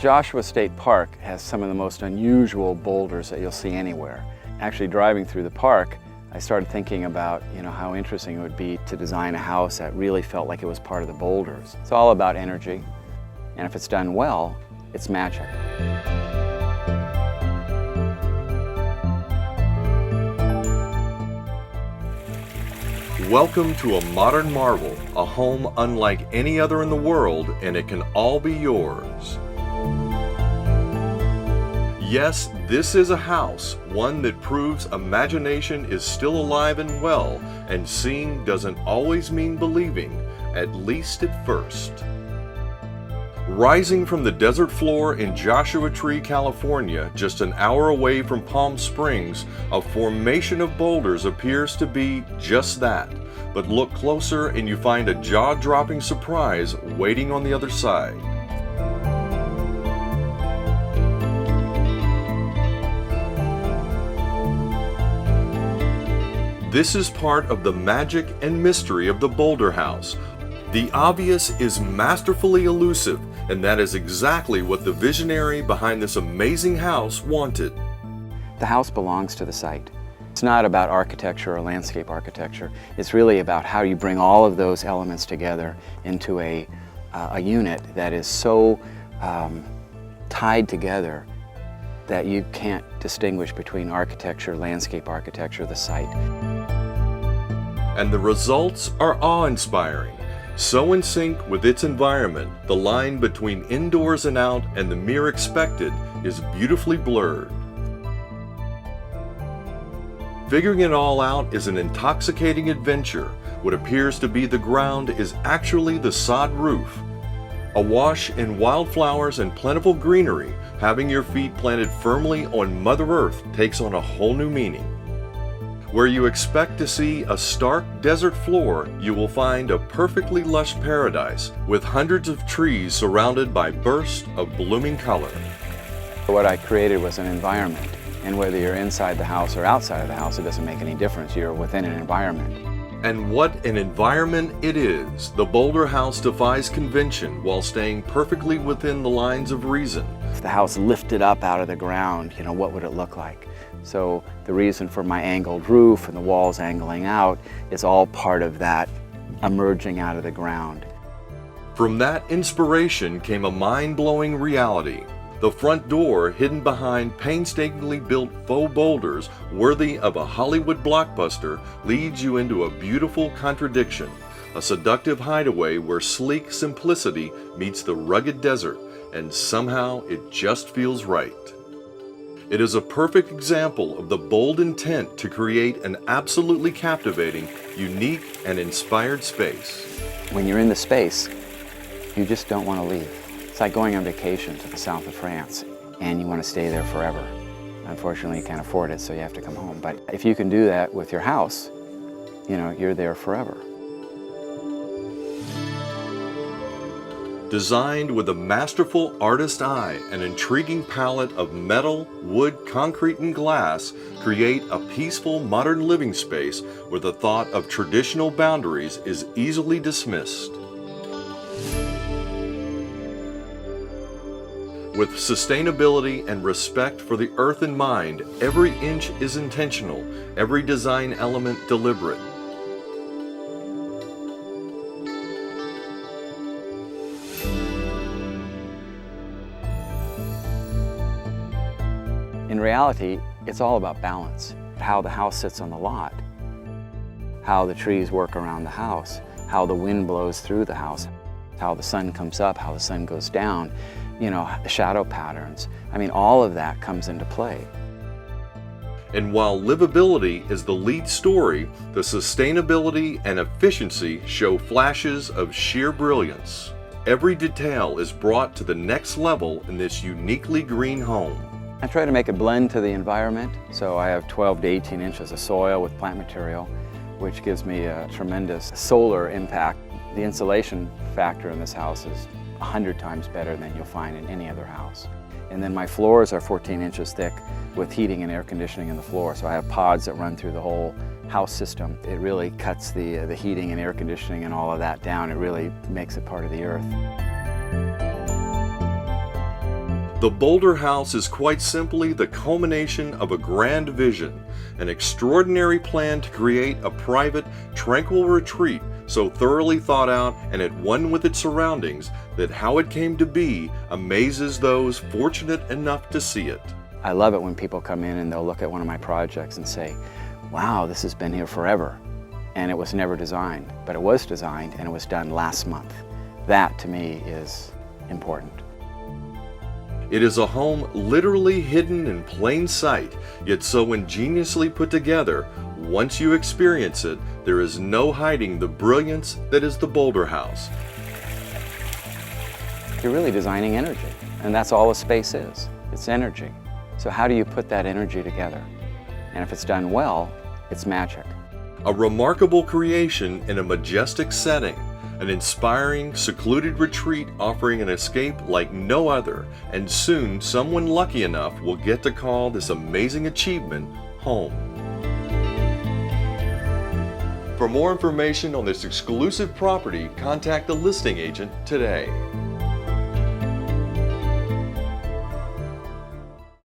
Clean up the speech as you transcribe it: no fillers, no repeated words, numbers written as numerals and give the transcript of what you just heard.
Joshua State Park has some of the most unusual boulders that you'll see anywhere. Actually, driving through the park, I started thinking about, how interesting it would be to design a house that really felt like it was part of the boulders. It's all about energy, and if it's done well, it's magic. Welcome to a modern marvel, a home unlike any other in the world, and it can all be yours. Yes, this is a house, one that proves imagination is still alive and well, and seeing doesn't always mean believing, at least at first. Rising from the desert floor in Joshua Tree, California, just an hour away from Palm Springs, a formation of boulders appears to be just that. But look closer and you find a jaw-dropping surprise waiting on the other side. This is part of the magic and mystery of the Boulder House. The obvious is masterfully elusive, and that is exactly what the visionary behind this amazing house wanted. The house belongs to the site. It's not about architecture or landscape architecture. It's really about how you bring all of those elements together into a unit that is so tied together that you can't distinguish between architecture, landscape architecture, the site. And the results are awe-inspiring. So in sync with its environment, the line between indoors and out and the mere expected is beautifully blurred. Figuring it all out is an intoxicating adventure. What appears to be the ground is actually the sod roof. Awash in wildflowers and plentiful greenery, having your feet planted firmly on Mother Earth takes on a whole new meaning. Where you expect to see a stark desert floor, you will find a perfectly lush paradise with hundreds of trees surrounded by bursts of blooming color. What I created was an environment, and whether you're inside the house or outside of the house, it doesn't make any difference. You're within an environment. And what an environment it is! The Boulder House defies convention while staying perfectly within the lines of reason. If the house lifted up out of the ground, what would it look like? So the reason for my angled roof and the walls angling out is all part of that emerging out of the ground. From that inspiration came a mind-blowing reality. The front door, hidden behind painstakingly built faux boulders worthy of a Hollywood blockbuster, leads you into a beautiful contradiction, a seductive hideaway where sleek simplicity meets the rugged desert, and somehow it just feels right. It is a perfect example of the bold intent to create an absolutely captivating, unique, and inspired space. When you're in the space, you just don't want to leave. It's like going on vacation to the south of France, and you want to stay there forever. Unfortunately, you can't afford it, so you have to come home. But if you can do that with your house, you're there forever. Designed with a masterful artist eye, an intriguing palette of metal, wood, concrete, and glass create a peaceful modern living space where the thought of traditional boundaries is easily dismissed. With sustainability and respect for the earth in mind, every inch is intentional, every design element deliberate. In reality, it's all about balance. How the house sits on the lot, how the trees work around the house, how the wind blows through the house, how the sun comes up, how the sun goes down, the shadow patterns. All of that comes into play. And while livability is the lead story, the sustainability and efficiency show flashes of sheer brilliance. Every detail is brought to the next level in this uniquely green home. I try to make a blend to the environment, so I have 12 to 18 inches of soil with plant material, which gives me a tremendous solar impact. The insulation factor in this house is 100 times better than you'll find in any other house. And then my floors are 14 inches thick with heating and air conditioning in the floor, so I have pods that run through the whole house system. It really cuts the heating and air conditioning and all of that down. It really makes it part of the earth. The Boulder House is quite simply the culmination of a grand vision, an extraordinary plan to create a private, tranquil retreat so thoroughly thought out and at one with its surroundings that how it came to be amazes those fortunate enough to see it. I love it when people come in and they'll look at one of my projects and say, wow, this has been here forever. And it was never designed, but it was designed and it was done last month. That to me is important. It is a home literally hidden in plain sight, yet so ingeniously put together. Once you experience it, there is no hiding the brilliance that is the Boulder House. You're really designing energy, and that's all a space is. It's energy. So how do you put that energy together? And if it's done well, it's magic. A remarkable creation in a majestic setting, an inspiring, secluded retreat offering an escape like no other, and soon someone lucky enough will get to call this amazing achievement home. For more information on this exclusive property, contact the listing agent today.